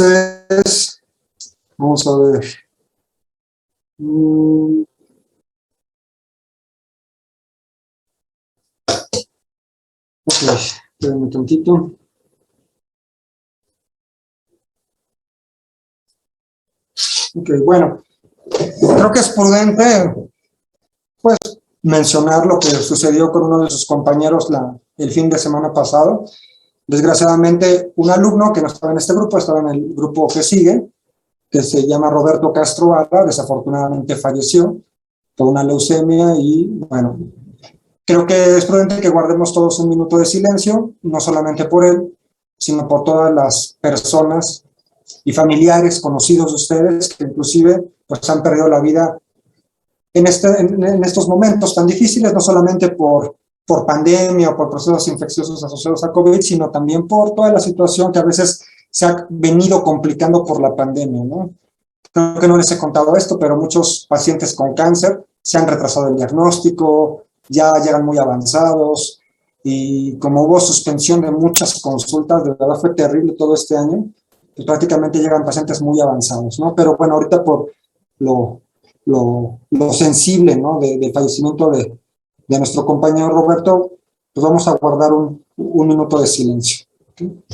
Entonces, vamos a ver. Ok, espérenme un tantito. Ok, bueno, creo que es prudente, pues, mencionar lo que sucedió con uno de sus compañeros el fin de semana pasado. Desgraciadamente, un alumno que no estaba en este grupo, estaba en el grupo que sigue, que se llama Roberto Castro Vara, desafortunadamente falleció por una leucemia y, bueno, creo que es prudente que guardemos todos un minuto de silencio, no solamente por él, sino por todas las personas y familiares conocidos de ustedes que inclusive pues han perdido la vida en estos momentos tan difíciles, no solamente por pandemia o por procesos infecciosos asociados a COVID, sino también por toda la situación que a veces se ha venido complicando por la pandemia, ¿no? Creo que no les he contado esto, pero muchos pacientes con cáncer se han retrasado el diagnóstico, ya llegan muy avanzados, y como hubo suspensión de muchas consultas, de verdad fue terrible todo este año, pues prácticamente llegan pacientes muy avanzados, ¿no? Pero bueno, ahorita por lo sensible, ¿no? Del fallecimiento de nuestro compañero Roberto, pues vamos a guardar un minuto de silencio. ¿Okay?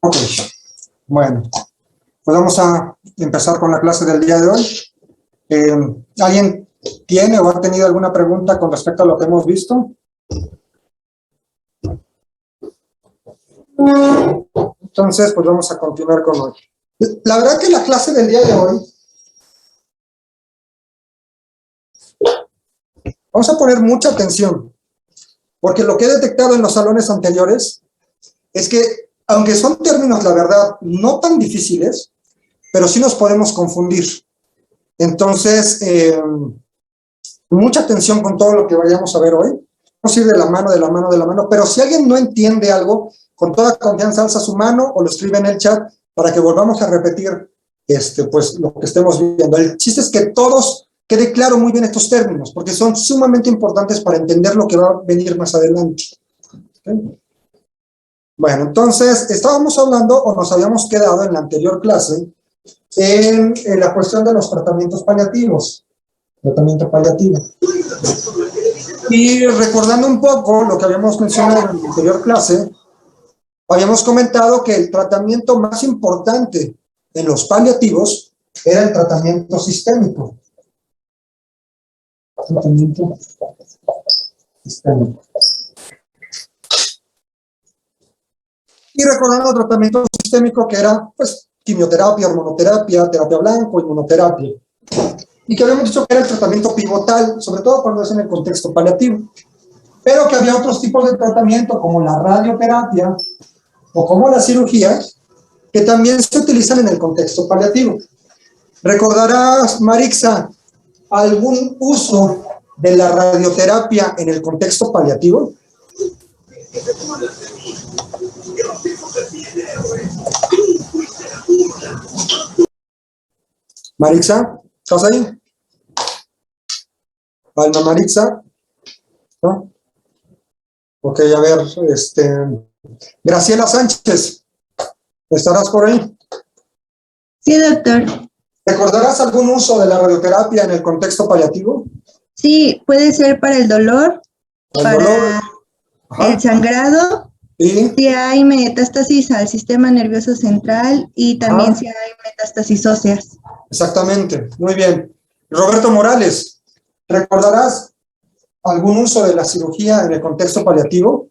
Ok, bueno, pues vamos a empezar con la clase del día de hoy. ¿Alguien tiene o ha tenido alguna pregunta con respecto a lo que hemos visto? Entonces, pues vamos a continuar con hoy. La verdad que la clase del día de hoy, vamos a poner mucha atención, porque lo que he detectado en los salones anteriores es que, aunque son términos, la verdad, no tan difíciles, pero sí nos podemos confundir. Entonces, mucha atención con todo lo que vayamos a ver hoy. Vamos a ir de la mano, pero si alguien no entiende algo, con toda confianza alza su mano o lo escribe en el chat para que volvamos a repetir pues, lo que estemos viendo. El chiste es que todos quede claro muy bien estos términos, porque son sumamente importantes para entender lo que va a venir más adelante. ¿Okay? Bueno, entonces, estábamos hablando o nos habíamos quedado en la anterior clase en la cuestión de los tratamientos paliativos. Tratamiento paliativo. Y recordando un poco lo que habíamos mencionado en la anterior clase, habíamos comentado que el tratamiento más importante en los paliativos era el tratamiento sistémico. Tratamiento sistémico. Y recordando el tratamiento sistémico que era, pues, quimioterapia, hormonoterapia, terapia blanco, inmunoterapia. Y que habíamos dicho que era el tratamiento pivotal, sobre todo cuando es en el contexto paliativo. Pero que había otros tipos de tratamiento, como la radioterapia o como la cirugía, que también se utilizan en el contexto paliativo. ¿Recordarás, Marixa, algún uso de la radioterapia en el contexto paliativo? Marixa, ¿estás ahí? Alma Marixa, ¿no? Ok, a ver, Graciela Sánchez, ¿estarás por ahí? Sí, doctor. ¿Recordarás algún uso de la radioterapia en el contexto paliativo? Sí, puede ser para el dolor, Para el dolor. Ajá. el sangrado, Sí. si hay metástasis al sistema nervioso central y también si hay metástasis óseas. Exactamente, muy bien. Roberto Morales, ¿recordarás algún uso de la cirugía en el contexto paliativo?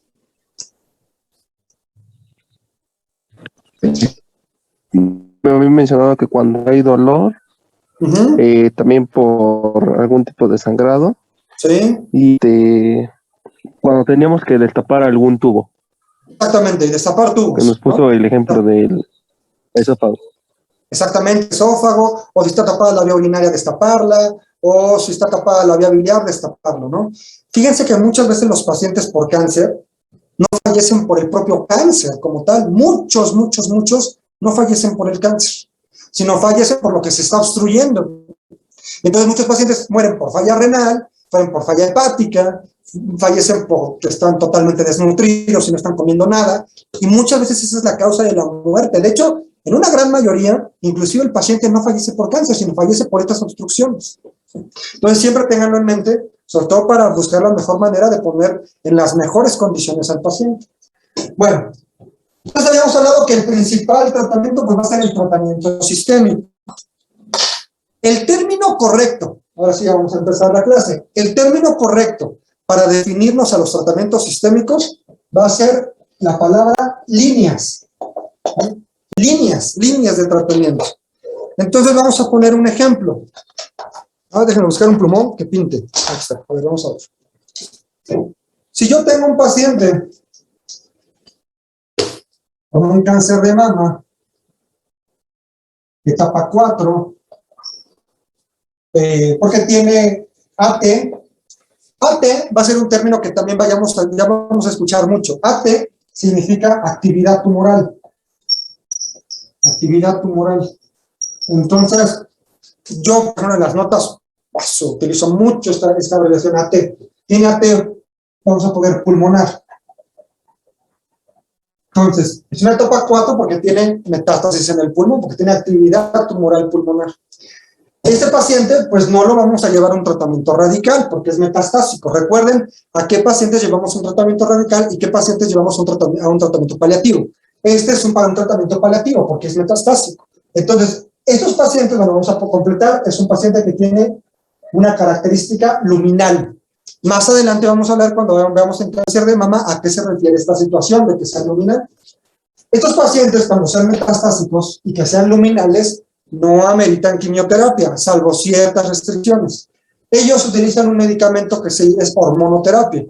Me habían mencionado que cuando hay dolor, también por algún tipo de sangrado, Sí. y cuando teníamos que destapar algún tubo. Exactamente, y destapar tubos. Que nos puso, ¿no?, el ejemplo del esófago. Exactamente, esófago, o si está tapada la vía urinaria, destaparla, o si está tapada la vía biliar, destaparlo, ¿no? Fíjense que muchas veces los pacientes por cáncer no fallecen por el propio cáncer como tal. Muchos no fallecen por el cáncer, sino fallecen por lo que se está obstruyendo. Entonces muchos pacientes mueren por falla renal, mueren por falla hepática, fallecen porque están totalmente desnutridos y no están comiendo nada, y muchas veces esa es la causa de la muerte. De hecho, en una gran mayoría, inclusive el paciente no fallece por cáncer, sino fallece por estas obstrucciones. Entonces siempre tenganlo en mente, sobre todo para buscar la mejor manera de poner en las mejores condiciones al paciente. Bueno, entonces habíamos hablado que el principal tratamiento pues, va a ser el tratamiento sistémico. El término correcto, ahora sí vamos a empezar la clase, el término correcto para definirnos a los tratamientos sistémicos va a ser la palabra líneas. Líneas de tratamiento. Entonces vamos a poner un ejemplo. Ahora déjenme buscar un plumón que pinte. Ahí está. A ver, vamos a ver. Si yo tengo un paciente con un cáncer de mama, etapa 4, porque tiene AT. AT va a ser un término que también ya vamos a escuchar mucho. AT significa actividad tumoral. Actividad tumoral. Entonces, yo, por ejemplo, en las notas utilizo mucho esta abreviación AT. Tiene AT, vamos a poner pulmonar. Entonces, es una etapa 4 porque tiene metástasis en el pulmón, porque tiene actividad tumoral pulmonar. Este paciente, pues no lo vamos a llevar a un tratamiento radical porque es metastásico. Recuerden a qué pacientes llevamos un tratamiento radical y qué pacientes llevamos a un tratamiento paliativo. Este es un tratamiento paliativo porque es metastásico. Entonces, estos pacientes, bueno, vamos a completar, es un paciente que tiene una característica luminal. Más adelante vamos a hablar cuando veamos en cáncer de mama a qué se refiere esta situación de que sea luminal. Estos pacientes, cuando sean metastásicos y que sean luminales, no ameritan quimioterapia, salvo ciertas restricciones. Ellos utilizan un medicamento que es hormonoterapia.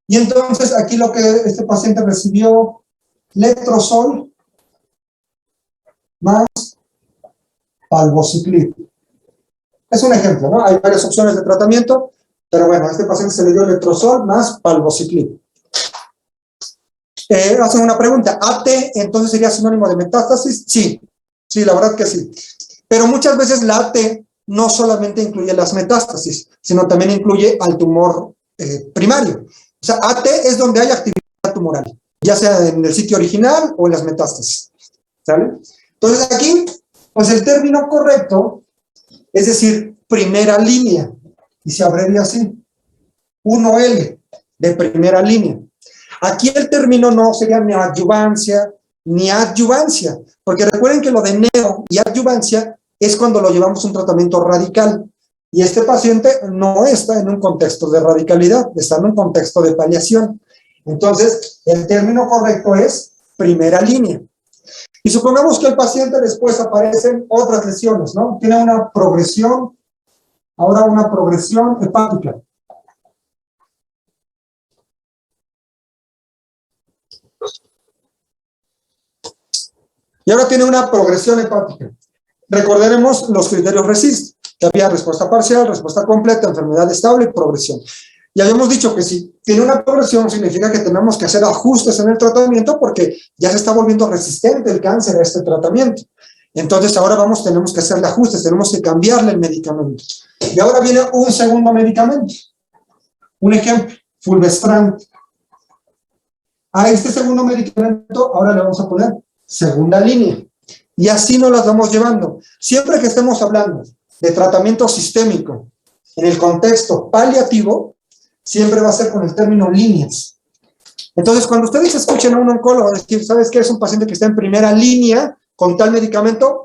Y entonces aquí lo que este paciente recibió, letrozol más palbociclib. Es un ejemplo, ¿no? Hay varias opciones de tratamiento, pero bueno, a este paciente se le dio letrozol más palbociclib. Hacen una pregunta, ¿AT entonces sería sinónimo de metástasis? Sí, la verdad que sí. Pero muchas veces la AT no solamente incluye las metástasis, sino también incluye al tumor primario. O sea, AT es donde hay actividad tumoral, ya sea en el sitio original o en las metástasis. ¿Sale? Entonces aquí, pues el término correcto es decir, primera línea, y se abrevia así, 1L, de primera línea. Aquí el término no sería neoadjuvancia ni adyuvancia, porque recuerden que lo de neo y adyuvancia es cuando lo llevamos a un tratamiento radical, y este paciente no está en un contexto de radicalidad, está en un contexto de paliación. Entonces, el término correcto es primera línea. Y supongamos que el paciente después aparecen otras lesiones, ¿no? Tiene una progresión, ahora una progresión hepática. Y ahora tiene una progresión hepática. Recordaremos los criterios RECIST, que había respuesta parcial, respuesta completa, enfermedad estable y progresión. Y habíamos dicho que si tiene una progresión significa que tenemos que hacer ajustes en el tratamiento porque ya se está volviendo resistente el cáncer a este tratamiento. Entonces ahora tenemos que hacerle ajustes, tenemos que cambiarle el medicamento. Y ahora viene un segundo medicamento. Un ejemplo, fulvestrant. A este segundo medicamento ahora le vamos a poner segunda línea. Y así nos las vamos llevando. Siempre que estemos hablando de tratamiento sistémico en el contexto paliativo, siempre va a ser con el término líneas. Entonces, cuando ustedes escuchen a un oncólogo decir, ¿sabes qué? Es un paciente que está en primera línea con tal medicamento,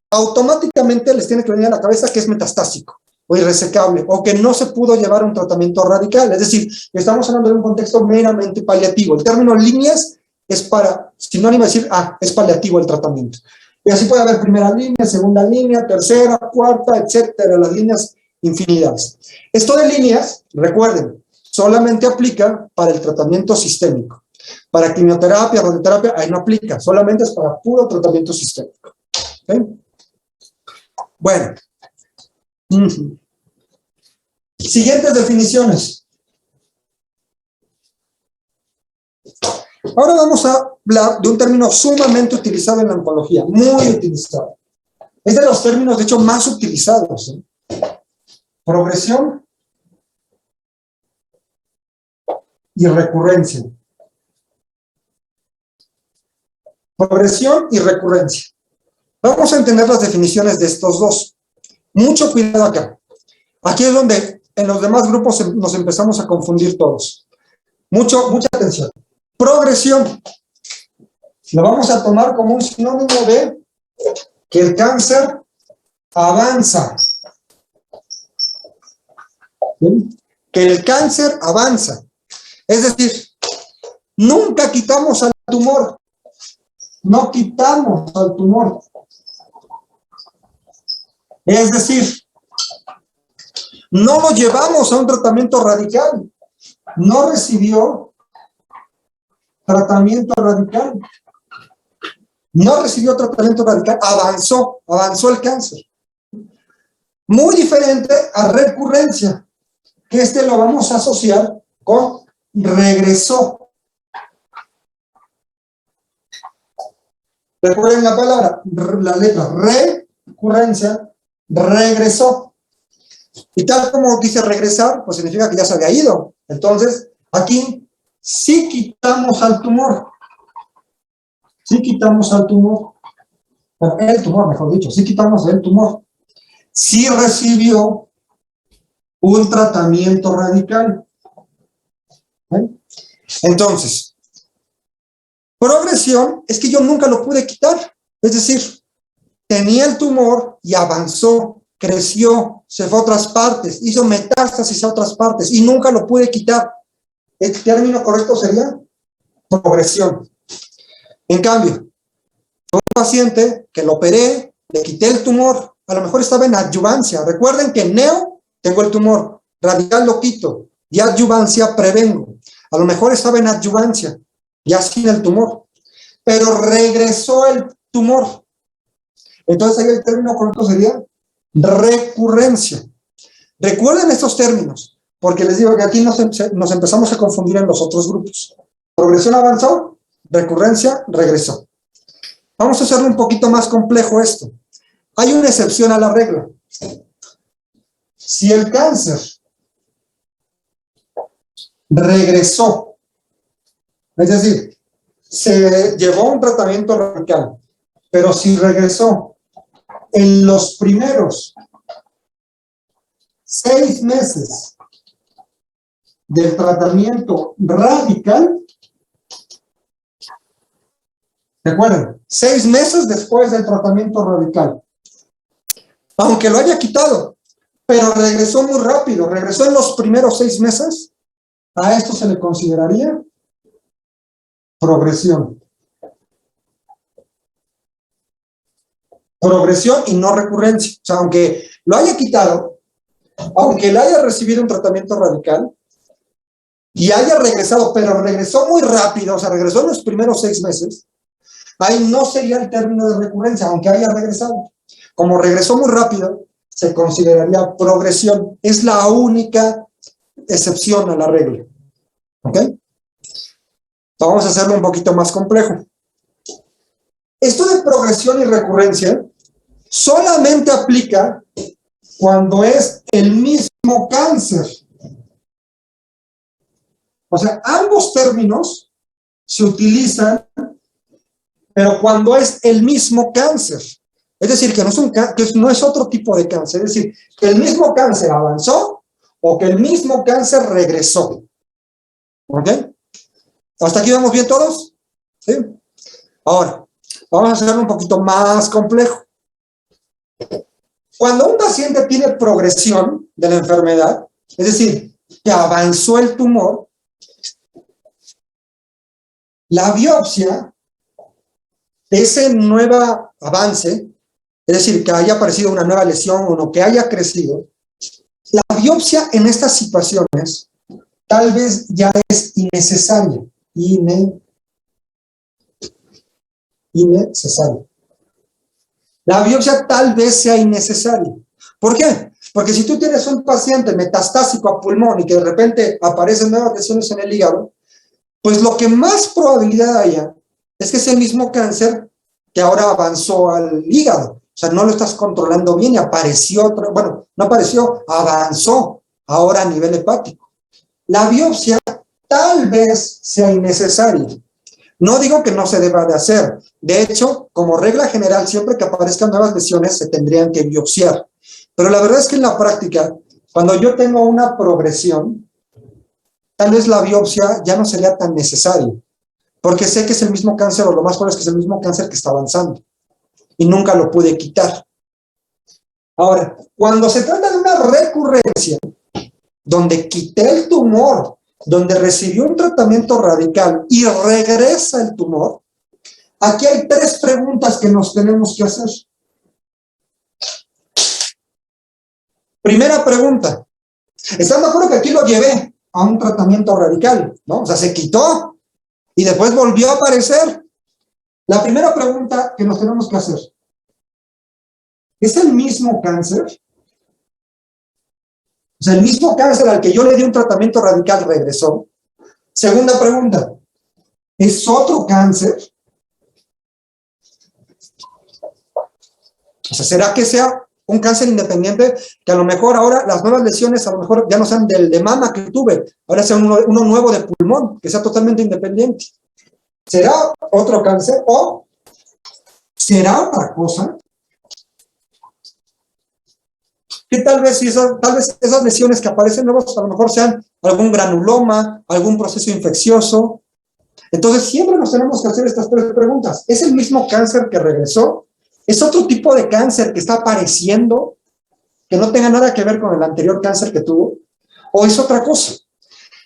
automáticamente les tiene que venir a la cabeza que es metastásico o irresecable, o que no se pudo llevar un tratamiento radical. Es decir, estamos hablando de un contexto meramente paliativo. El término líneas es para, sinónimo de decir, es paliativo el tratamiento. Y así puede haber primera línea, segunda línea, tercera, cuarta, etcétera, las líneas infinidades. Esto de líneas, recuerden, solamente aplica para el tratamiento sistémico. Para quimioterapia, radioterapia, ahí no aplica, solamente es para puro tratamiento sistémico. ¿Okay? Bueno. Siguientes definiciones. Ahora vamos a hablar de un término sumamente utilizado en la oncología, muy utilizado. Es de los términos, de hecho, más utilizados. Progresión y recurrencia. Progresión y recurrencia. Vamos a entender las definiciones de estos dos. Mucho cuidado acá. Aquí es donde en los demás grupos nos empezamos a confundir todos. Mucha atención. Progresión. Lo vamos a tomar como un sinónimo de que el cáncer avanza. ¿Sí? Que el cáncer avanza. Es decir, nunca quitamos al tumor. No quitamos al tumor. Es decir, no lo llevamos a un tratamiento radical. No recibió tratamiento radical. No recibió tratamiento radical. Avanzó el cáncer. Muy diferente a recurrencia, que lo vamos a asociar con regresó. Recuerden la palabra, la letra recurrencia, regresó. Y tal como dice regresar, pues significa que ya se había ido. Entonces, aquí sí quitamos al tumor. Sí quitamos al tumor. Bueno, el tumor, mejor dicho, sí quitamos el tumor. Sí recibió un tratamiento radical. ¿Eh? Entonces, progresión es que yo nunca lo pude quitar. Es decir, tenía el tumor y avanzó, creció, se fue a otras partes, hizo metástasis a otras partes y nunca lo pude quitar. El término correcto sería progresión. En cambio, un paciente que lo operé, le quité el tumor, a lo mejor estaba en adyuvancia. Recuerden que neo, tengo el tumor, radical lo quito, y adyuvancia prevengo. A lo mejor estaba en adyuvancia, ya sin el tumor, pero regresó el tumor. Entonces ahí el término correcto sería recurrencia. Recuerden estos términos, porque les digo que aquí nos empezamos a confundir en los otros grupos. Progresión avanzó, recurrencia regresó. Vamos a hacerlo un poquito más complejo esto. Hay una excepción a la regla. Si el cáncer regresó, es decir, se llevó un tratamiento radical, pero si regresó en los primeros 6 meses del tratamiento radical, recuerden, 6 meses después del tratamiento radical, aunque lo haya quitado, pero regresó muy rápido, regresó en los primeros 6 meses, a esto se le consideraría progresión. Progresión y no recurrencia. O sea, aunque lo haya quitado, aunque le haya recibido un tratamiento radical y haya regresado, pero regresó muy rápido, o sea, regresó en los primeros 6 meses, ahí no sería el término de recurrencia, aunque haya regresado. Como regresó muy rápido, se consideraría progresión. Es la única excepción a la regla. ¿Ok? Vamos a hacerlo un poquito más complejo. Esto de progresión y recurrencia solamente aplica cuando es el mismo cáncer. O sea, ambos términos se utilizan, pero cuando es el mismo cáncer. Es decir, que no es otro tipo de cáncer. Es decir, que el mismo cáncer avanzó o que el mismo cáncer regresó. ¿Ok? ¿Hasta aquí vamos bien todos? ¿Sí? Ahora, vamos a hacerlo un poquito más complejo. Cuando un paciente tiene progresión de la enfermedad, es decir, que avanzó el tumor, la biopsia de ese nuevo avance, es decir, que haya aparecido una nueva lesión o que haya crecido, la biopsia en estas situaciones tal vez ya es innecesaria. Innecesaria. La biopsia tal vez sea innecesaria. ¿Por qué? Porque si tú tienes un paciente metastásico a pulmón y que de repente aparecen nuevas lesiones en el hígado, pues lo que más probabilidad haya es que ese mismo cáncer que ahora avanzó al hígado. O sea, no lo estás controlando bien y apareció otro, bueno, no apareció, avanzó ahora a nivel hepático. La biopsia tal vez sea innecesaria. No digo que no se deba de hacer. De hecho, como regla general, siempre que aparezcan nuevas lesiones se tendrían que biopsiar. Pero la verdad es que en la práctica, cuando yo tengo una progresión, tal vez la biopsia ya no sería tan necesaria, porque sé que es el mismo cáncer, o lo más probable es que es el mismo cáncer que está avanzando, y nunca lo pude quitar. Ahora, cuando se trata de una recurrencia, donde quité el tumor, donde recibió un tratamiento radical y regresa el tumor, aquí hay 3 preguntas que nos tenemos que hacer. Primera pregunta, ¿están de acuerdo que aquí lo llevé a un tratamiento radical, ¿no? O sea, se quitó y después volvió a aparecer. La primera pregunta que nos tenemos que hacer, ¿es el mismo cáncer? O sea, el mismo cáncer al que yo le di un tratamiento radical regresó. Segunda pregunta, ¿es otro cáncer? O sea, ¿será que sea un cáncer independiente? Que a lo mejor ahora las nuevas lesiones a lo mejor ya no sean del de mama que tuve, ahora sea uno nuevo de pulmón, que sea totalmente independiente. ¿Será otro cáncer o será otra cosa? Que tal vez esas lesiones que aparecen nuevas a lo mejor sean algún granuloma, algún proceso infeccioso. Entonces siempre nos tenemos que hacer estas 3 preguntas. ¿Es el mismo cáncer que regresó? ¿Es otro tipo de cáncer que está apareciendo que no tenga nada que ver con el anterior cáncer que tuvo? ¿O es otra cosa?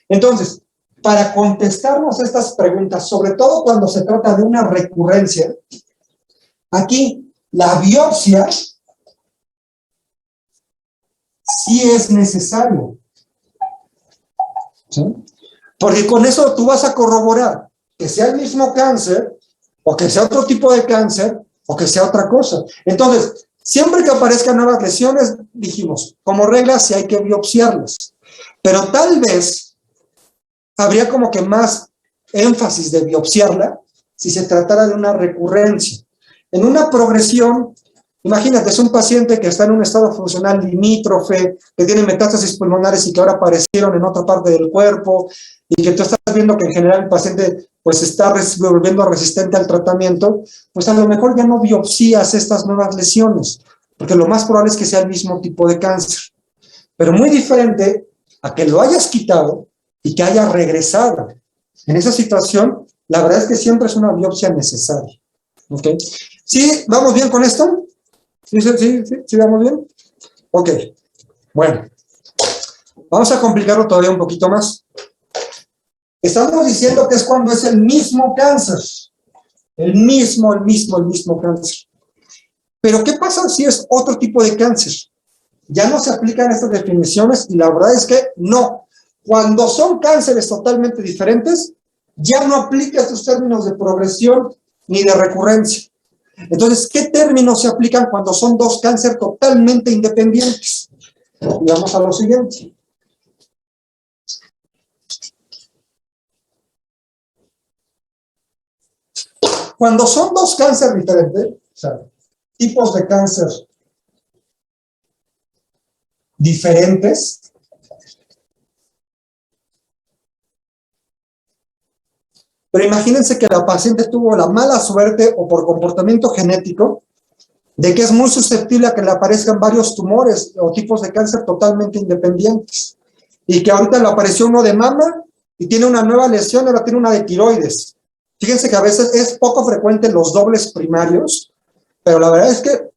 Entonces, para contestarnos estas preguntas, sobre todo cuando se trata de una recurrencia, aquí la biopsia sí es necesario. ¿Sí? Porque con eso tú vas a corroborar que sea el mismo cáncer, o que sea otro tipo de cáncer, o que sea otra cosa. Entonces, siempre que aparezcan nuevas lesiones, dijimos, como regla, sí hay que biopsiarlas. Pero tal vez habría como que más énfasis de biopsiarla si se tratara de una recurrencia. En una progresión, imagínate, es un paciente que está en un estado funcional limítrofe, que tiene metástasis pulmonares y que ahora aparecieron en otra parte del cuerpo, y que tú estás viendo que en general el paciente pues está volviendo resistente al tratamiento, pues a lo mejor ya no biopsias estas nuevas lesiones, porque lo más probable es que sea el mismo tipo de cáncer. Pero muy diferente a que lo hayas quitado y que haya regresado. En esa situación, la verdad es que siempre es una biopsia necesaria. ¿Ok? ¿Sí? ¿Vamos bien con esto? ¿Sí vamos bien? Ok. Bueno. Vamos a complicarlo todavía un poquito más. Estamos diciendo que es cuando es el mismo cáncer. El mismo cáncer. Pero ¿qué pasa si es otro tipo de cáncer? Ya no se aplican estas definiciones y la verdad es que no. Cuando son cánceres totalmente diferentes, ya no aplica estos términos de progresión ni de recurrencia. Entonces, ¿qué términos se aplican cuando son 2 cánceres totalmente independientes? Y vamos a lo siguiente. Cuando son 2 cánceres diferentes, o sea, tipos de cáncer diferentes, pero imagínense que la paciente tuvo la mala suerte o por comportamiento genético de que es muy susceptible a que le aparezcan varios tumores o tipos de cáncer totalmente independientes. y que ahorita le apareció uno de mama y tiene una nueva lesión, ahora tiene una de tiroides. Fíjense que a veces es poco frecuente los dobles primarios, pero la verdad es que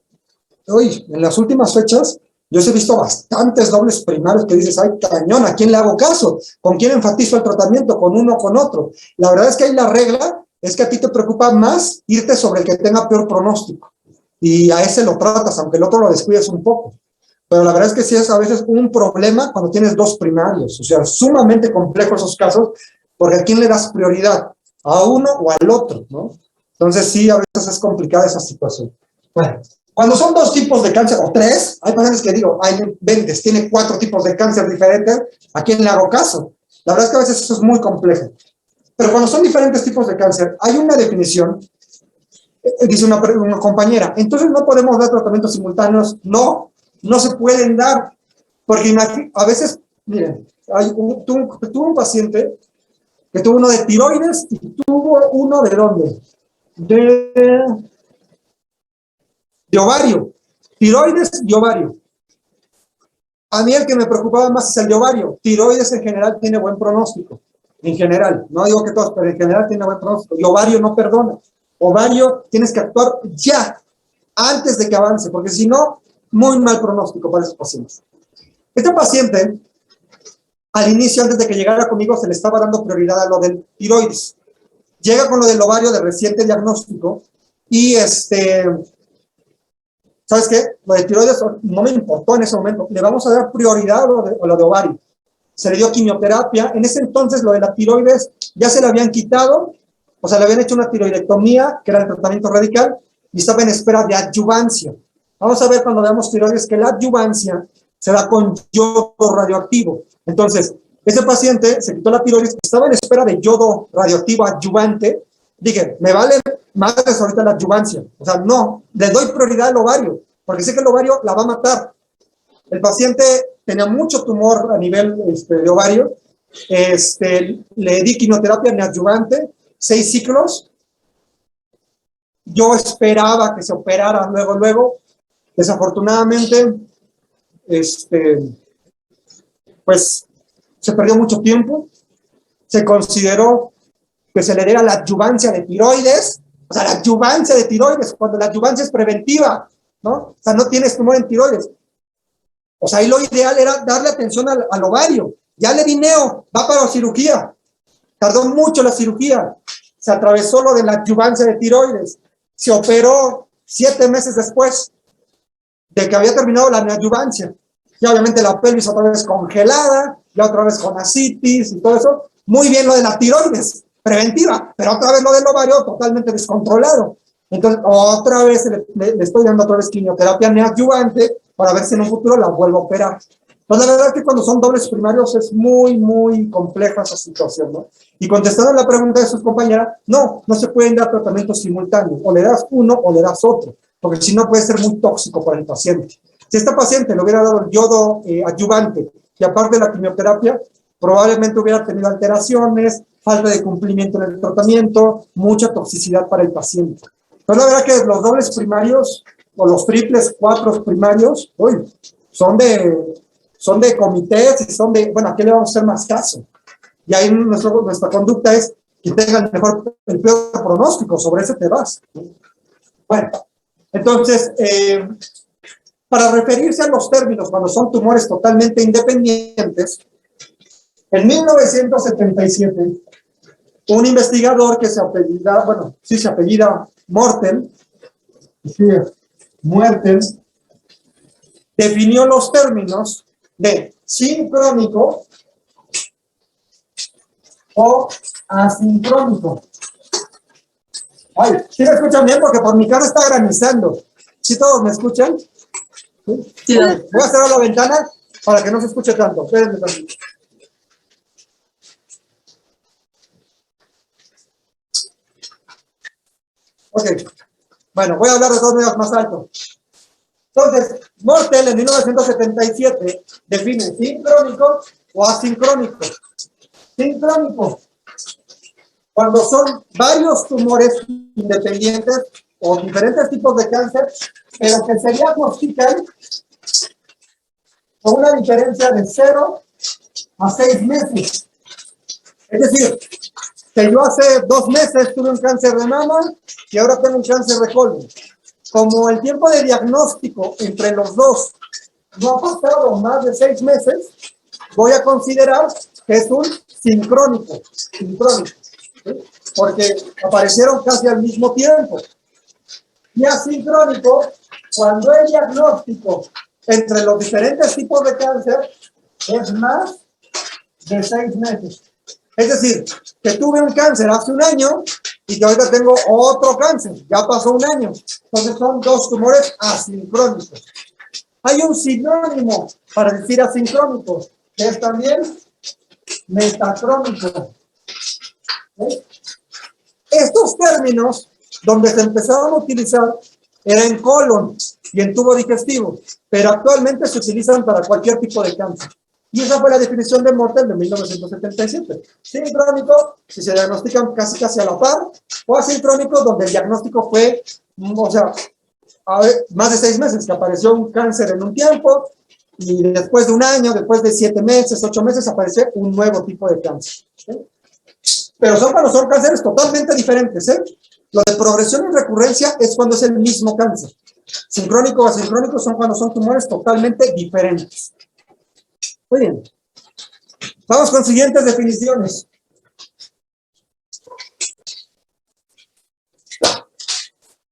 hoy, en las últimas fechas, yo he visto bastantes dobles primarios que dices, ay, cañón, ¿a quién le hago caso? ¿Con quién enfatizo el tratamiento? ¿Con uno o con otro? La verdad es que ahí la regla es que a ti te preocupa más irte sobre el que tenga peor pronóstico. Y a ese lo tratas, aunque el otro lo descuides un poco. Pero la verdad es que sí es a veces un problema cuando tienes dos primarios. O sea, sumamente complejo esos casos, porque ¿a quién le das prioridad? ¿A uno o al otro? ¿No? Entonces sí, a veces es complicada esa situación. Bueno. Cuando son dos tipos de cáncer, o tres, hay pacientes que digo, ay, ventes, tiene 4 tipos de cáncer diferentes, ¿a quién le hago caso? La verdad es que a veces eso es muy complejo. Pero cuando son diferentes tipos de cáncer, hay una definición, dice una compañera, entonces no podemos dar tratamientos simultáneos. No, no se pueden dar, porque a veces, miren, tuve un paciente que tuvo uno de tiroides y tuvo uno de ¿dónde? De ovario, tiroides y ovario. A mí el que me preocupaba más es el de ovario. Tiroides en general tiene buen pronóstico, en general, no digo que todos, pero en general tiene buen pronóstico. Y ovario no perdona. Ovario tienes que actuar ya, antes de que avance, porque si no, muy mal pronóstico para esos pacientes. Este paciente, al inicio, antes de que llegara conmigo, se le estaba dando prioridad a lo del tiroides. Llega con lo del ovario de reciente diagnóstico y ¿sabes qué? Lo de tiroides no me importó en ese momento. Le vamos a dar prioridad a lo de ovario. Se le dio quimioterapia. En ese entonces lo de la tiroides ya se le habían quitado, o sea, le habían hecho una tiroidectomía, que era el tratamiento radical, y estaba en espera de adyuvancia. Vamos a ver cuando veamos tiroides que la adyuvancia se da con yodo radioactivo. Entonces, ese paciente se quitó la tiroides, estaba en espera de yodo radioactivo adyuvante. Dije, me vale más ahorita la adyuvancia. O sea, no, le doy prioridad al ovario, porque sé que el ovario la va a matar. El paciente tenía mucho tumor a nivel de ovario. Le di quimioterapia neoadyuvante, 6 ciclos. Yo esperaba que se operara luego. Desafortunadamente, pues se perdió mucho tiempo. Se consideró que se le diera la adyuvancia de tiroides, o sea, la adyuvancia de tiroides, cuando la adyuvancia es preventiva, ¿no? O sea, no tienes tumor en tiroides. O sea, ahí lo ideal era darle atención al ovario. Ya le di neo, va para la cirugía. Tardó mucho la cirugía. Se atravesó lo de la adyuvancia de tiroides. Se operó 7 meses después de que había terminado la neoadyuvancia. Y obviamente la pelvis otra vez congelada, ya otra vez con ascitis y todo eso. Muy bien lo de la tiroides, preventiva, pero otra vez lo del ovario totalmente descontrolado. Entonces, otra vez le estoy dando otra vez quimioterapia neoadyuvante para ver si en un futuro la vuelvo a operar. Pues la verdad es que cuando son dobles primarios es muy compleja esa situación, ¿no? Y contestando la pregunta de sus compañeras, no se pueden dar tratamientos simultáneos. O le das uno o le das otro, porque si no puede ser muy tóxico para el paciente. Si este paciente le hubiera dado el yodo adyuvante y aparte de la quimioterapia, probablemente hubiera tenido alteraciones, falta de cumplimiento en el tratamiento, mucha toxicidad para el paciente. Entonces, la verdad que los dobles primarios o los triples, 4 primarios, son de comités y son de, bueno, ¿a qué le vamos a hacer más caso? Y ahí nuestra conducta es que tenga el peor pronóstico, sobre ese te vas. Bueno, entonces, para referirse a los términos cuando son tumores totalmente independientes, en 1977, un investigador que se apellida Morten, definió los términos de sincrónico o asincrónico. Ay, ¿sí me escuchan bien? Porque por mi cara está granizando. ¿Sí todos me escuchan? Sí. Voy a cerrar la ventana para que no se escuche tanto. Espérenme tantito. Ok. Bueno, voy a hablar de 2 medios más alto. Entonces, Mortel en 1977 define sincrónico o asincrónico. Sincrónico, cuando son varios tumores independientes o diferentes tipos de cáncer, pero que se diagnostican con una diferencia de 0 a 6 meses. Es decir, que yo hace 2 meses tuve un cáncer de mama y ahora tengo un cáncer de colon. Como el tiempo de diagnóstico entre los dos no ha pasado más de 6 meses, voy a considerar que es un sincrónico, ¿sí? Porque aparecieron casi al mismo tiempo. Y asincrónico, cuando el diagnóstico entre los diferentes tipos de cáncer es más de 6 meses. Es decir, que tuve un cáncer hace 1 año y que ahorita tengo otro cáncer, ya pasó 1 año. Entonces son 2 tumores asincrónicos. Hay un sinónimo para decir asincrónico, que es también metacrónico. ¿Sí? Estos términos, donde se empezaron a utilizar, era en colon y en tubo digestivo, pero actualmente se utilizan para cualquier tipo de cáncer. Y esa fue la definición de Mortel de 1977. Sincrónico, si se diagnostican casi a la par, o asincrónico, donde el diagnóstico fue, o sea, más de 6 meses, que apareció un cáncer en un tiempo, y después de 1 año, después de 7 meses, 8 meses, aparece un nuevo tipo de cáncer. ¿Sí? Pero cuando son cánceres totalmente diferentes. Lo de progresión y recurrencia es cuando es el mismo cáncer. Sincrónico o asincrónico son cuando son tumores totalmente diferentes. Muy bien. Vamos con siguientes definiciones.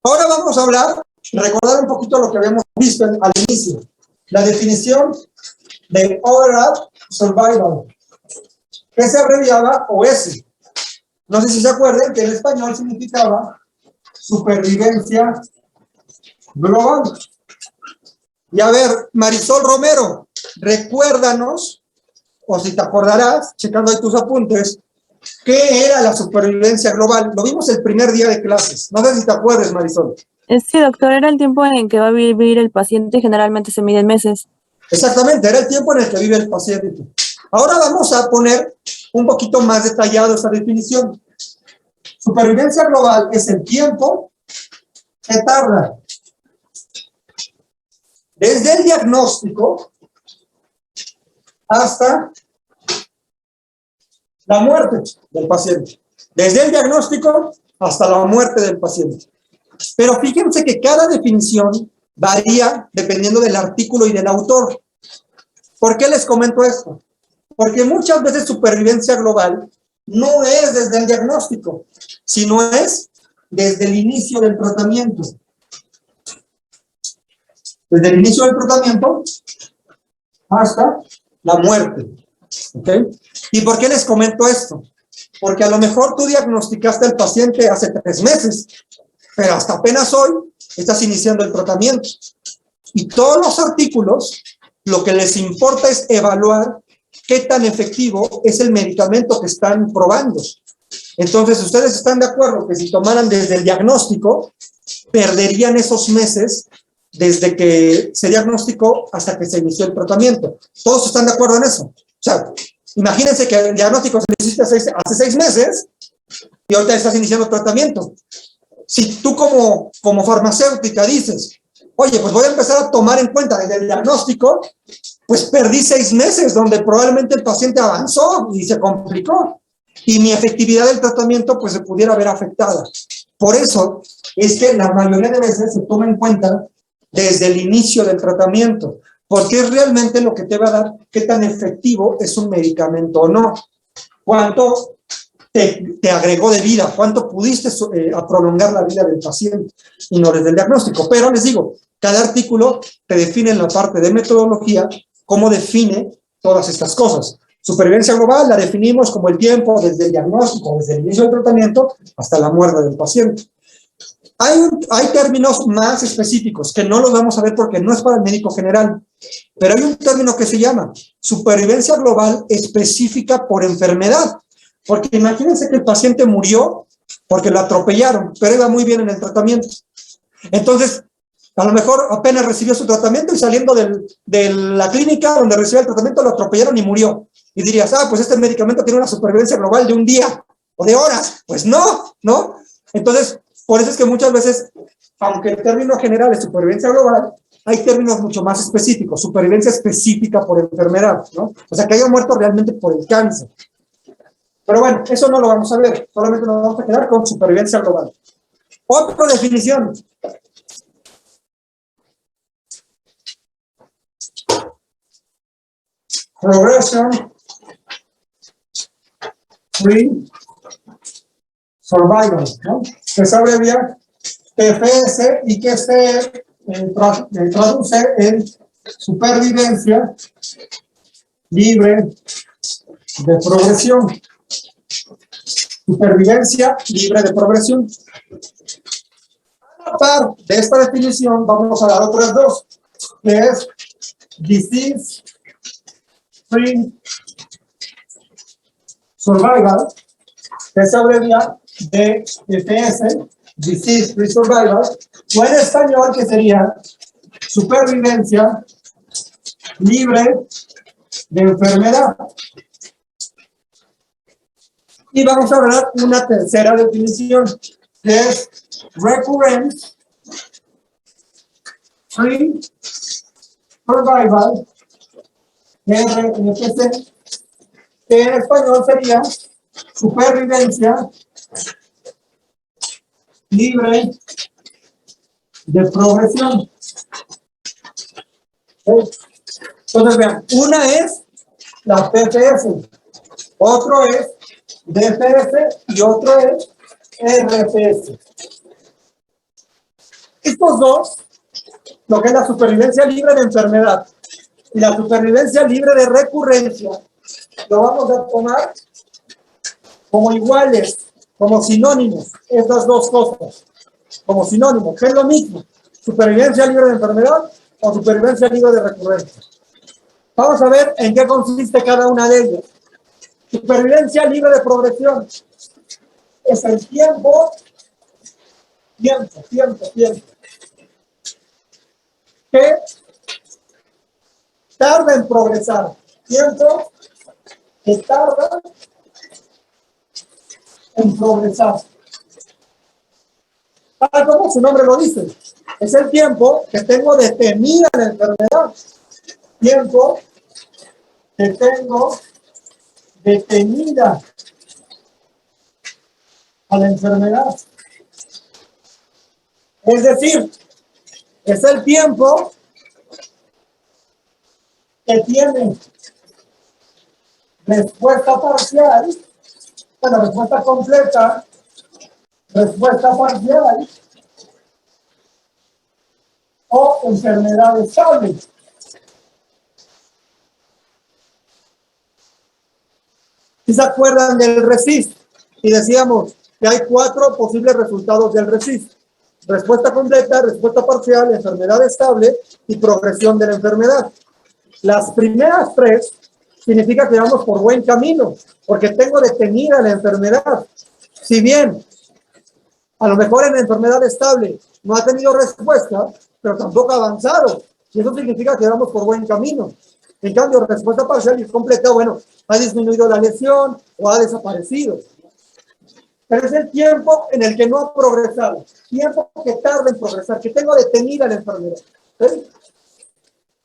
Ahora vamos a hablar, recordar un poquito lo que habíamos visto al inicio. La definición de Overall Survival, que se abreviaba OS. No sé si se acuerdan que en español significaba supervivencia global. Y a ver, Marisol Romero, recuérdanos, o si te acordarás, checando ahí tus apuntes, ¿qué era la supervivencia global? Lo vimos el primer día de clases. No sé si te acuerdas, Marisol. Sí, doctor, era el tiempo en que va a vivir el paciente y generalmente se mide en meses. Exactamente, era el tiempo en el que vive el paciente. Ahora vamos a poner un poquito más detallado esta definición. Supervivencia global es el tiempo que tarda desde el diagnóstico hasta la muerte del paciente. Desde el diagnóstico hasta la muerte del paciente. Pero fíjense que cada definición varía dependiendo del artículo y del autor. ¿Por qué les comento esto? Porque muchas veces supervivencia global no es desde el diagnóstico, sino es desde el inicio del tratamiento. Desde el inicio del tratamiento hasta la muerte. ¿Ok? ¿Y por qué les comento esto? Porque a lo mejor tú diagnosticaste al paciente hace 3 meses, pero hasta apenas hoy estás iniciando el tratamiento. Y todos los artículos, lo que les importa es evaluar qué tan efectivo es el medicamento que están probando. Entonces, ustedes están de acuerdo que si tomaran desde el diagnóstico, perderían esos meses desde que se diagnosticó hasta que se inició el tratamiento. ¿Todos están de acuerdo en eso? O sea, imagínense que el diagnóstico se necesita hace 6 meses y ahorita estás iniciando el tratamiento. Si tú como farmacéutica dices, oye, pues voy a empezar a tomar en cuenta desde el diagnóstico, pues perdí 6 meses donde probablemente el paciente avanzó y se complicó. Y mi efectividad del tratamiento pues se pudiera ver afectada. Por eso es que la mayoría de veces se toma en cuenta desde el inicio del tratamiento, porque es realmente lo que te va a dar qué tan efectivo es un medicamento o no. Cuánto te agregó de vida, cuánto pudiste prolongar la vida del paciente y no desde el diagnóstico. Pero les digo, cada artículo te define en la parte de metodología cómo define todas estas cosas. Supervivencia global la definimos como el tiempo desde el diagnóstico, desde el inicio del tratamiento hasta la muerte del paciente. Hay términos más específicos que no los vamos a ver porque no es para el médico general, pero hay un término que se llama supervivencia global específica por enfermedad. Porque imagínense que el paciente murió porque lo atropellaron, pero iba muy bien en el tratamiento. Entonces, a lo mejor apenas recibió su tratamiento y saliendo de la clínica donde recibió el tratamiento lo atropellaron y murió. Y dirías, pues este medicamento tiene una supervivencia global de 1 día o de horas. Pues no, ¿no? Entonces, por eso es que muchas veces, aunque el término general es supervivencia global, hay términos mucho más específicos, supervivencia específica por enfermedad, ¿no? O sea, que haya muerto realmente por el cáncer. Pero bueno, eso no lo vamos a ver, solamente nos vamos a quedar con supervivencia global. Otra definición. Progression Free Survival, ¿no? Que se abrevia PFS y que se traduce en supervivencia libre de progresión. Supervivencia libre de progresión. A par de esta definición vamos a dar otras dos, que es Disease Free Survival, que se abrevia de DFS, Disease Free Survival, o en español que sería supervivencia libre de enfermedad. Y vamos a ver una tercera definición, que es Recurrence Free Survival, RFC, que en español sería supervivencia libre de progresión. Entonces vean, una es la PFS, otro es DFS y otro es RFS. Estos dos, lo que es la supervivencia libre de enfermedad y la supervivencia libre de recurrencia, lo vamos a tomar como iguales, como sinónimos, estas dos cosas, como sinónimos, que es lo mismo, supervivencia libre de enfermedad o supervivencia libre de recurrencia. Vamos a ver en qué consiste cada una de ellas. Supervivencia libre de progresión es el tiempo que tarda en progresar, tiempo que tarda en progresar. Tal como su nombre lo dice, es el tiempo que tengo detenida la enfermedad, tiempo que tengo detenida a la enfermedad. Es decir, es el tiempo que tiene respuesta parcial, bueno, respuesta completa, respuesta parcial o enfermedad estable. ¿Sí se acuerdan del RECIST? Y decíamos que hay 4 posibles resultados del RECIST: respuesta completa, respuesta parcial, enfermedad estable y progresión de la enfermedad. Las primeras 3 significa que vamos por buen camino, porque tengo detenida la enfermedad. Si bien a lo mejor en la enfermedad estable no ha tenido respuesta, pero tampoco ha avanzado, y eso significa que vamos por buen camino. En cambio, respuesta parcial y completa, bueno, ha disminuido la lesión o ha desaparecido. Pero es el tiempo en el que no ha progresado, tiempo que tarda en progresar, que tengo detenida la enfermedad. ¿Sí?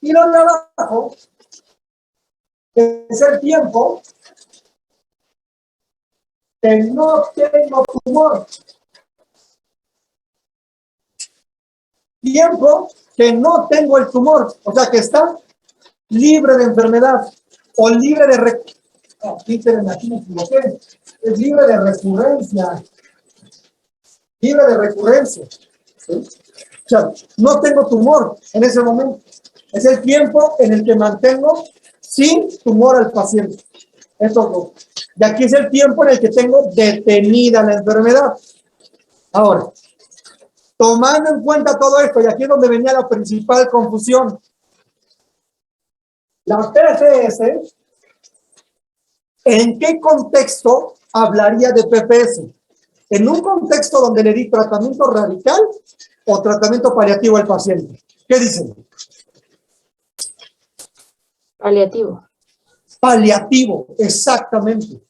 Y lo de abajo es el tiempo que no tengo tumor. Tiempo que no tengo el tumor, o sea que está libre de enfermedad o libre de es libre de recurrencia. Libre de recurrencia. ¿Sí? O sea, no tengo tumor en ese momento. Es el tiempo en el que mantengo sin tumor al paciente. Estos dos. Y aquí es el tiempo en el que tengo detenida la enfermedad. Ahora, tomando en cuenta todo esto, y aquí es donde venía la principal confusión. La PFS, ¿en qué contexto hablaría de PFS? ¿En un contexto donde le di tratamiento radical o tratamiento paliativo al paciente? ¿Qué dicen? Paliativo. Paliativo, exactamente.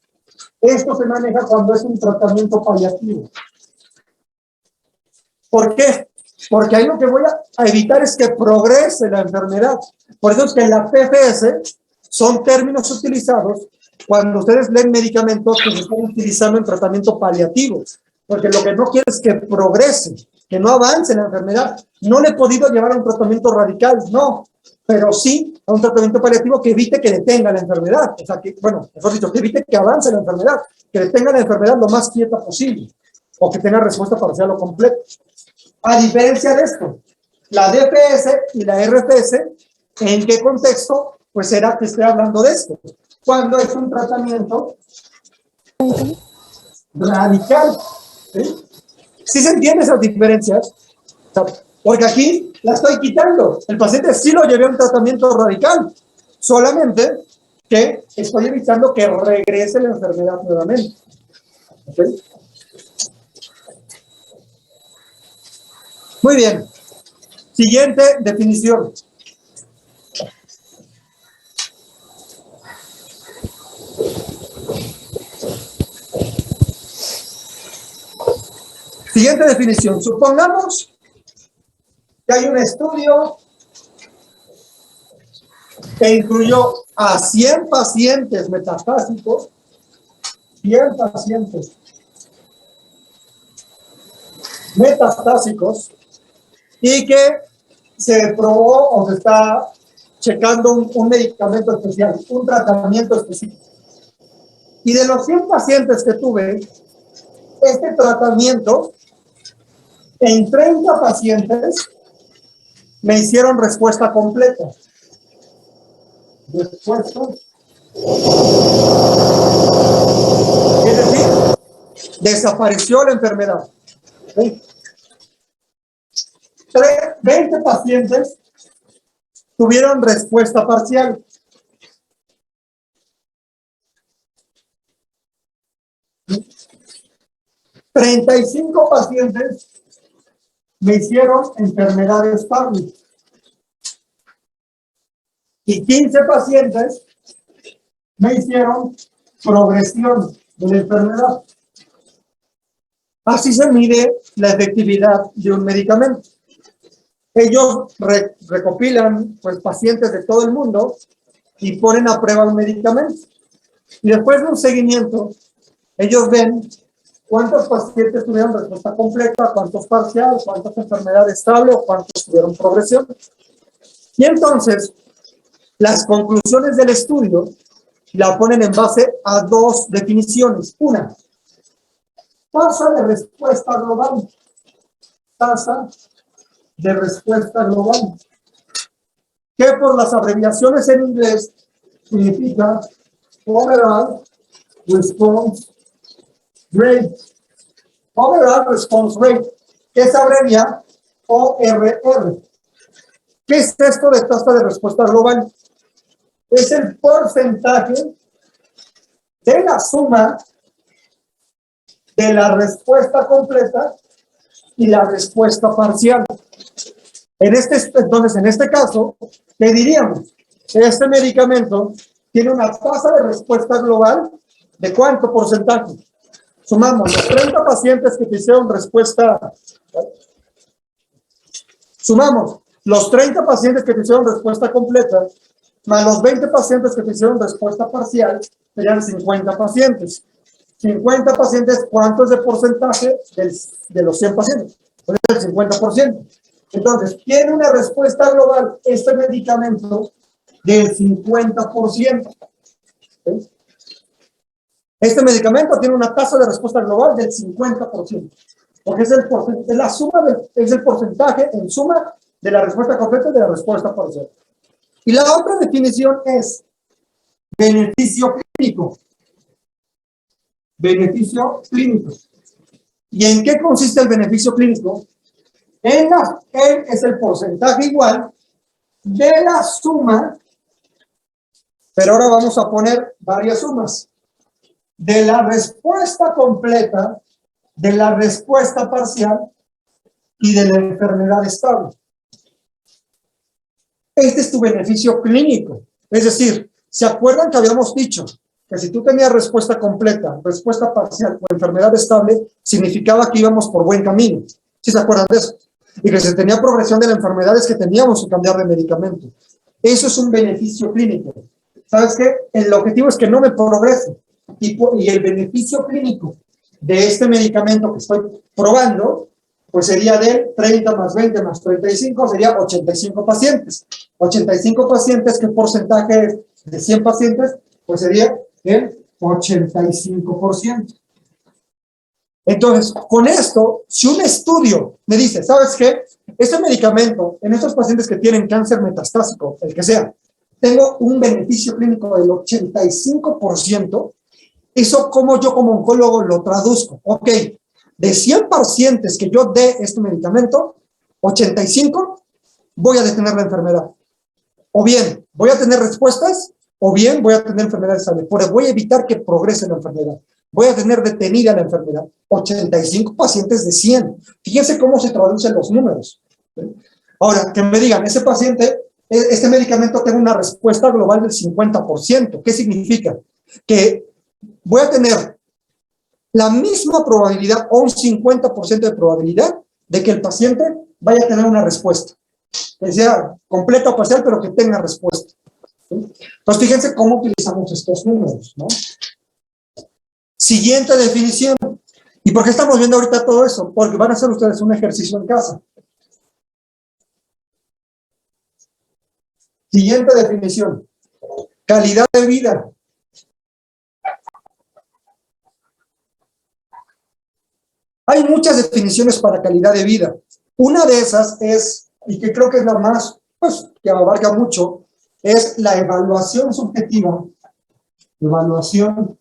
Esto se maneja cuando es un tratamiento paliativo. ¿Por qué? porque ahí lo que voy a evitar es que progrese la enfermedad. Por eso es que en la PFS son términos utilizados cuando ustedes leen medicamentos que se están utilizando en tratamiento paliativo, porque lo que no quiere es que progrese, que no avance la enfermedad. No le he podido llevar a un tratamiento radical, no, pero sí a un tratamiento paliativo que evite que detenga la enfermedad, o sea, que, bueno, mejor dicho, que evite que avance la enfermedad, que detenga la enfermedad lo más quieta posible, o que tenga respuesta parcial o completa. A diferencia de esto, la DPS y la RPS, ¿en qué contexto? Pues será que esté hablando de esto. Cuando es un tratamiento radical. ¿Sí? ¿Sí se entienden esas diferencias? O sea, porque aquí la estoy quitando. El paciente sí lo llevé a un tratamiento radical, solamente que estoy evitando que regrese la enfermedad nuevamente. ¿Okay? Muy bien. Siguiente definición. Siguiente definición. Supongamos que hay un estudio que incluyó a 100 pacientes metastásicos, 100 pacientes metastásicos, y que se probó o se está checando un medicamento especial, un tratamiento específico. Y de los 100 pacientes que tuve, este tratamiento, en 30 pacientes me hicieron respuesta completa. Respuesta. Es decir, desapareció la enfermedad. 20 pacientes tuvieron respuesta parcial. $35 pacientes me hicieron enfermedad estable. Y 15 pacientes me hicieron progresión de la enfermedad. Así se mide la efectividad de un medicamento. Ellos recopilan pues, pacientes de todo el mundo y ponen a prueba un medicamento. Y después de un seguimiento, ellos ven cuántos pacientes tuvieron respuesta completa, cuántos parcial, cuántas enfermedades estable o cuántos tuvieron progresión. Y entonces, las conclusiones del estudio la ponen en base a dos definiciones. Una, tasa de respuesta global. Tasa de respuesta global. Que por las abreviaciones en inglés significa Overall Response Rate. Overall Response Rate, que se abrevia ORR. ¿Qué es esto de tasa de respuesta global? Es el porcentaje de la suma de la respuesta completa y la respuesta parcial. Entonces, en este caso, ¿qué diríamos? Este medicamento tiene una tasa de respuesta global ¿de cuánto porcentaje? Sumamos los 30 pacientes que te hicieron respuesta. Sumamos los 30 pacientes que te hicieron respuesta completa, más los 20 pacientes que te hicieron respuesta parcial, serían 50 pacientes. 50 pacientes, ¿cuánto es de porcentaje de los 100 pacientes? Pues es el 50%. Entonces, tiene una respuesta global este medicamento del 50%. ¿Sí? Este medicamento tiene una tasa de respuesta global del 50%, porque es el porcentaje en suma de la respuesta completa y de la respuesta parcial. Y la otra definición es beneficio clínico. Beneficio clínico. ¿Y en qué consiste el beneficio clínico? Él es el porcentaje igual de la suma, pero ahora vamos a poner varias sumas, de la respuesta completa, de la respuesta parcial y de la enfermedad estable. Este es tu beneficio clínico. Es decir, ¿se acuerdan que habíamos dicho que si tú tenías respuesta completa, respuesta parcial o enfermedad estable, significaba que íbamos por buen camino? ¿Sí se acuerdan de eso? y que se tenía progresión de la enfermedad es que teníamos que cambiar de medicamento. Eso es un beneficio clínico. ¿Sabes qué? El objetivo es que no me progrese. Y el beneficio clínico de este medicamento que estoy probando, pues sería de 30 más 20 más 35, sería 85 pacientes. 85 pacientes, ¿qué porcentaje es de 100 pacientes? Pues sería el 85%. Entonces, con esto, si un estudio me dice, ¿sabes qué? Este medicamento, en estos pacientes que tienen cáncer metastásico, el que sea, tengo un beneficio clínico del 85%, eso como yo como oncólogo lo traduzco. Ok, de 100 pacientes que yo dé este medicamento, 85 voy a detener la enfermedad. O bien, voy a tener respuestas, o bien voy a tener enfermedad estable. Pero voy a evitar que progrese la enfermedad. Voy a tener detenida la enfermedad. 85 pacientes de 100. Fíjense cómo se traducen los números. Ahora, que me digan, ese paciente, este medicamento tiene una respuesta global del 50%. ¿Qué significa? Que voy a tener la misma probabilidad o un 50% de probabilidad de que el paciente vaya a tener una respuesta. Que sea completa o parcial, pero que tenga respuesta. ¿Sí? Entonces, fíjense cómo utilizamos estos números, ¿no? Siguiente definición. ¿Y por qué estamos viendo ahorita todo eso? Porque van a hacer ustedes un ejercicio en casa. Siguiente definición. Calidad de vida. Hay muchas definiciones para calidad de vida. Una de esas es, y que creo que es la más, pues, que abarca mucho, es la evaluación subjetiva. Evaluación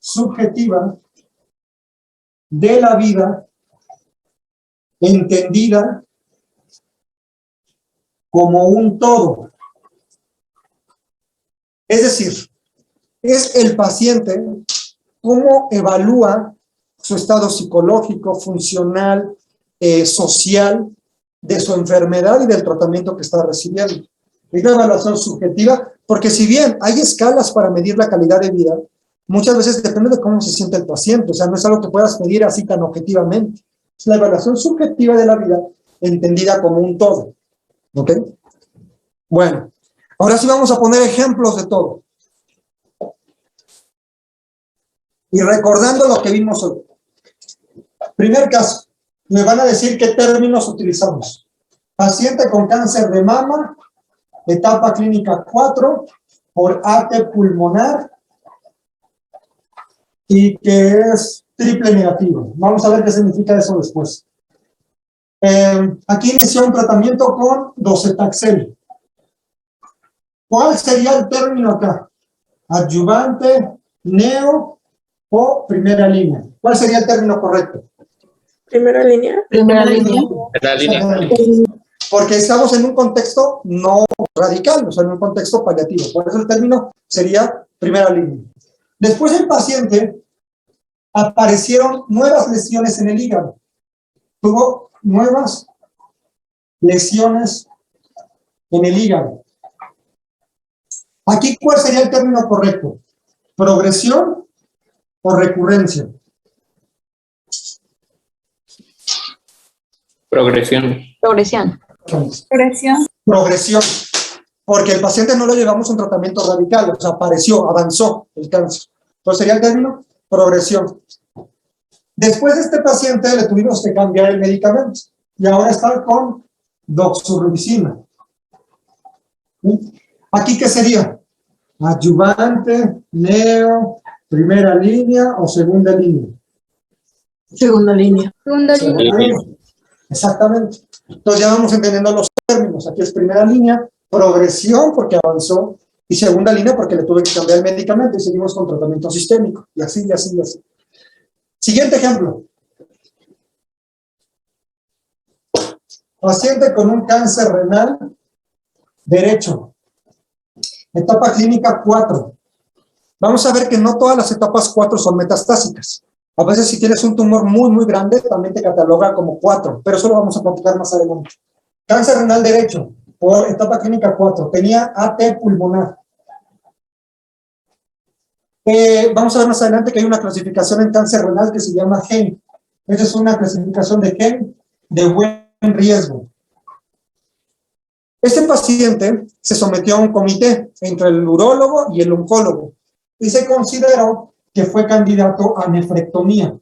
subjetiva de la vida entendida como un todo. Es decir, es el paciente cómo evalúa su estado psicológico, funcional, social, de su enfermedad y del tratamiento que está recibiendo. Es la evaluación subjetiva, porque si bien hay escalas para medir la calidad de vida, muchas veces depende de cómo se siente el paciente, o sea, no es algo que puedas medir así tan objetivamente. Es la evaluación subjetiva de la vida entendida como un todo. ¿Ok? Bueno, ahora sí vamos a poner ejemplos de todo. Y recordando lo que vimos hoy. Primer caso, me van a decir qué términos utilizamos. Paciente con cáncer de mama, etapa clínica 4, por AT pulmonar, y que es triple negativo. Vamos a ver qué significa eso después. Aquí inició un tratamiento con docetaxel. ¿Cuál sería el término acá? Adyuvante, neo o primera línea. ¿Cuál sería el término correcto? Primera línea. Primera línea. Porque estamos en un contexto no radical, o sea, en un contexto paliativo. Por eso el término sería primera línea. Después del paciente aparecieron nuevas lesiones en el hígado. Tuvo nuevas lesiones en el hígado. Aquí, ¿cuál sería el término correcto? ¿Progresión o recurrencia? Progresión. Progresión. Progresión. Porque el paciente no lo llevamos a un tratamiento radical, o sea, apareció, avanzó el cáncer. Entonces sería el término progresión. Después de este paciente le tuvimos que cambiar el medicamento y ahora está con doxorubicina. ¿Aquí qué sería? Adyuvante, neo, primera línea o segunda línea. Segunda línea. Segunda línea. Exactamente. Entonces ya vamos entendiendo los términos. Aquí es primera línea, progresión porque avanzó, y segunda línea porque le tuve que cambiar el medicamento y seguimos con tratamiento sistémico. Y así, y así, y así. Siguiente ejemplo. Paciente con un cáncer renal derecho. Etapa clínica 4. Vamos a ver que no todas las etapas 4 son metastásicas. A veces si tienes un tumor muy, muy grande, también te cataloga como 4, pero eso lo vamos a platicar más adelante. Cáncer renal derecho, por etapa clínica 4, tenía AT pulmonar. Vamos a ver más adelante que hay una clasificación en cáncer renal que se llama GEN. Esa es una clasificación de GEN de buena en riesgo. Este paciente se sometió a un comité entre el urólogo y el oncólogo y se consideró que fue candidato a nefrectomía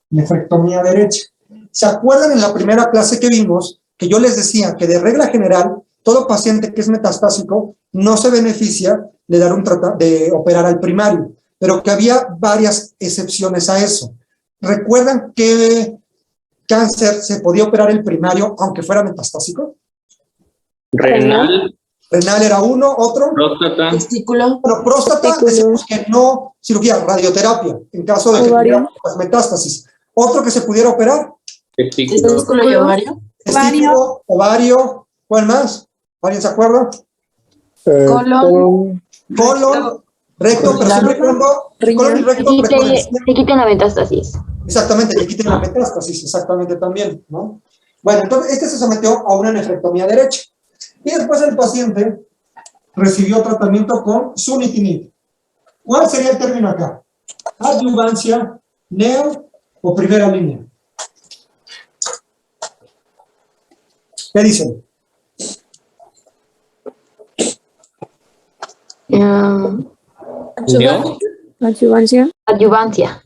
derecha. ¿Se acuerdan en la primera clase que vimos que yo les decía que de regla general todo paciente que es metastásico no se beneficia de operar al primario, pero que había varias excepciones a eso? ¿Recuerdan que cáncer se podía operar el primario aunque fuera metastásico? Renal, Renal era uno, otro. próstata, Testículo. Bueno, próstata Testículo. decimos que no cirugía, radioterapia, en caso de que Ovario. tuviera las metástasis. Otro que se pudiera operar, testículo, Testículo y ovario. testículo, ovario, ¿cuál más? ¿Alguien se acuerda? Colon. Colon, recto, pero siempre y cuando colon y recto, recuerden, Se quiten la metástasis. exactamente, que quiten la metástasis, exactamente también, ¿no? Bueno, entonces este se sometió a una nefrectomía derecha. Y después el paciente recibió tratamiento con sunitinib. ¿Cuál sería el término acá? ¿Adyuvancia, neo o primera línea? ¿Qué dicen? ¿neo? Adyuvancia. Adyuvancia.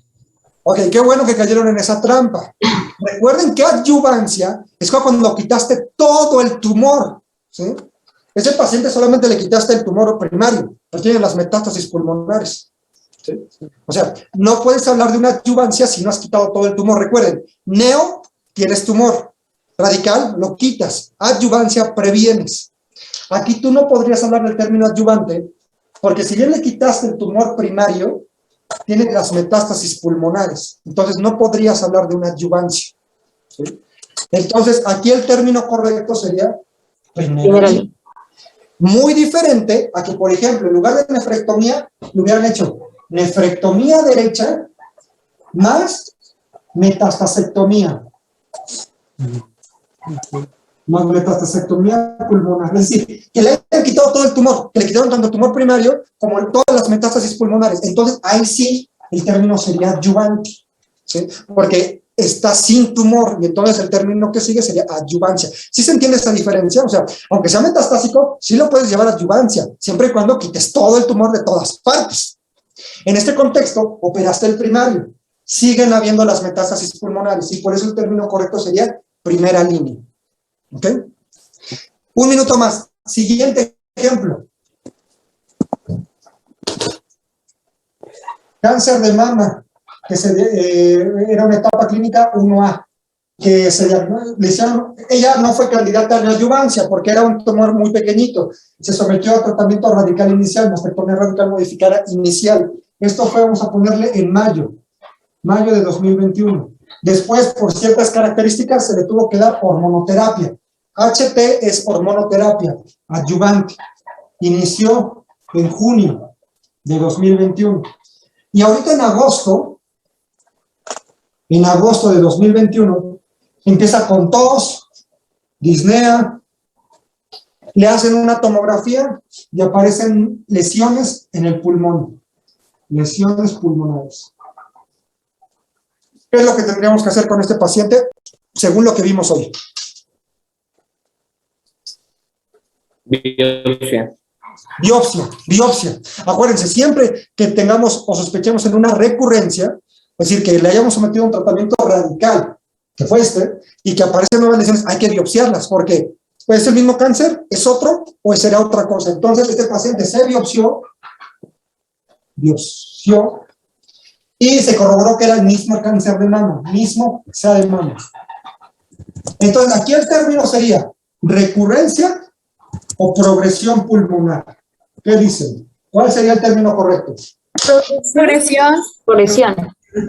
Ok, qué bueno que cayeron en esa trampa. Recuerden que adyuvancia es cuando quitaste todo el tumor, ¿sí? Ese paciente solamente le quitaste el tumor primario, pero tiene las metástasis pulmonares, ¿sí? O sea, no puedes hablar de una adyuvancia si no has quitado todo el tumor. Recuerden, neo, tienes tumor. Radical, lo quitas. Adyuvancia, previenes. Aquí tú no podrías hablar del término adyuvante, porque si bien le quitaste el tumor primario, tiene las metástasis pulmonares. Entonces no podrías hablar de una adyuvancia, ¿sí? Entonces aquí el término correcto sería primera línea. Muy diferente a que, por ejemplo, en lugar de nefrectomía, le hubieran hecho nefrectomía derecha más metastasectomía. Más metastasectomía pulmonar. Es decir, que le hayan quitado todo el tumor, que le quitaron tanto el tumor primario como todas las metástasis pulmonares. Entonces, ahí sí, el término sería adyuvante, ¿sí? Porque está sin tumor, y entonces el término que sigue sería adyuvancia. ¿Sí se entiende esa diferencia? O sea, aunque sea metastásico, sí lo puedes llevar a adyuvancia, siempre y cuando quites todo el tumor de todas partes. En este contexto, operaste el primario, siguen habiendo las metástasis pulmonares, y por eso el término correcto sería primera línea. ¿Ok? Un minuto más. Siguiente ejemplo. Cáncer de mama, que era una etapa clínica 1A, que ella no fue candidata a neoadyuvancia porque era un tumor muy pequeñito. Se sometió a tratamiento radical inicial, mastectomía radical modificada inicial. Esto fue, vamos a ponerle en mayo de 2021. Después, por ciertas características, se le tuvo que dar hormonoterapia. HT es hormonoterapia, adyuvante. Inició en junio de 2021. Y ahorita en agosto de 2021, empieza con tos, disnea, le hacen una tomografía y aparecen lesiones en el pulmón, lesiones pulmonares. ¿Qué es lo que tendríamos que hacer con este paciente según lo que vimos hoy? Biopsia. Acuérdense, siempre que tengamos o sospechemos en una recurrencia, es decir, que le hayamos sometido a un tratamiento radical, que fue y que aparecen nuevas lesiones, hay que biopsiarlas, porque puede ser el mismo cáncer, es otro, o será otra cosa. Entonces, este paciente se biopsió, y se corroboró que era el mismo cáncer de mama, sea de mama. Entonces, aquí el término sería recurrencia o progresión pulmonar. ¿Qué dicen? ¿Cuál sería el término correcto? Progresión. Progresión.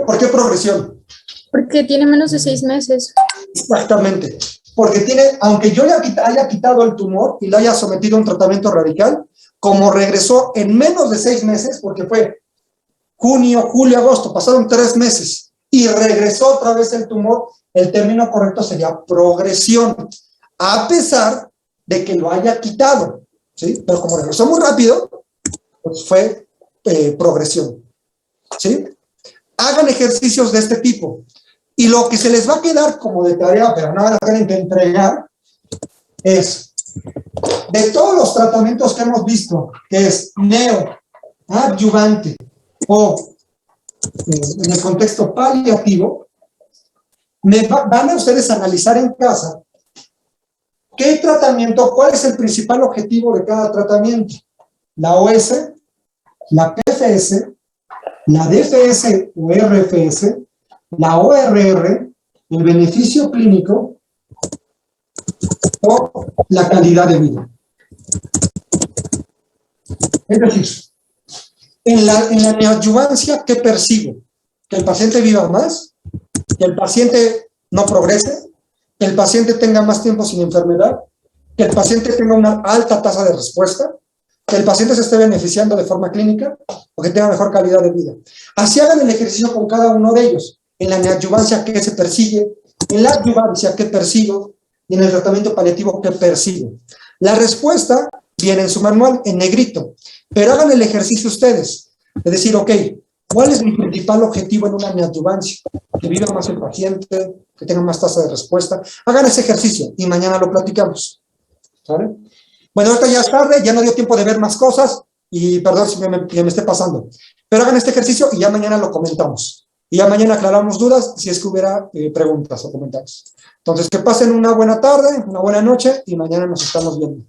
¿Por qué progresión? Porque tiene menos de 6 meses. Exactamente. Porque aunque yo le haya quitado el tumor y le haya sometido a un tratamiento radical, como regresó en menos de 6 meses, porque fue junio, julio, agosto, pasaron 3 meses, y regresó otra vez el tumor, el término correcto sería progresión, a pesar de que lo haya quitado, ¿sí? Pero como regresó muy rápido, pues fue progresión, ¿sí? Hagan ejercicios de este tipo. Y lo que se les va a quedar como de tarea, pero no van a tener que entregar, es de todos los tratamientos que hemos visto, que es neoadyuvante o en el contexto paliativo, van a ustedes a analizar en casa qué tratamiento, cuál es el principal objetivo de cada tratamiento. La OS, la PFS, la DFS o RFS, la ORR, el beneficio clínico o la calidad de vida. Es decir, en la neoadyuvancia, ¿qué persigo? Que el paciente viva más, que el paciente no progrese, que el paciente tenga más tiempo sin enfermedad, que el paciente tenga una alta tasa de respuesta, que el paciente se esté beneficiando de forma clínica o que tenga mejor calidad de vida. Así hagan el ejercicio con cada uno de ellos. En la neoadyuvancia, ¿qué se persigue? En la adyuvancia, ¿qué persigo? Y en el tratamiento paliativo, ¿qué persigo? La respuesta viene en su manual, en negrito. Pero hagan el ejercicio ustedes. Es decir, ok, ¿cuál es mi principal objetivo en una neoadyuvancia? Que viva más el paciente, que tenga más tasa de respuesta. Hagan ese ejercicio y mañana lo platicamos. ¿Vale? Bueno, ahorita ya es tarde, ya no dio tiempo de ver más cosas y perdón si me esté pasando. Pero hagan este ejercicio y ya mañana lo comentamos. Y ya mañana aclaramos dudas si es que hubiera preguntas o comentarios. Entonces, que pasen una buena tarde, una buena noche y mañana nos estamos viendo.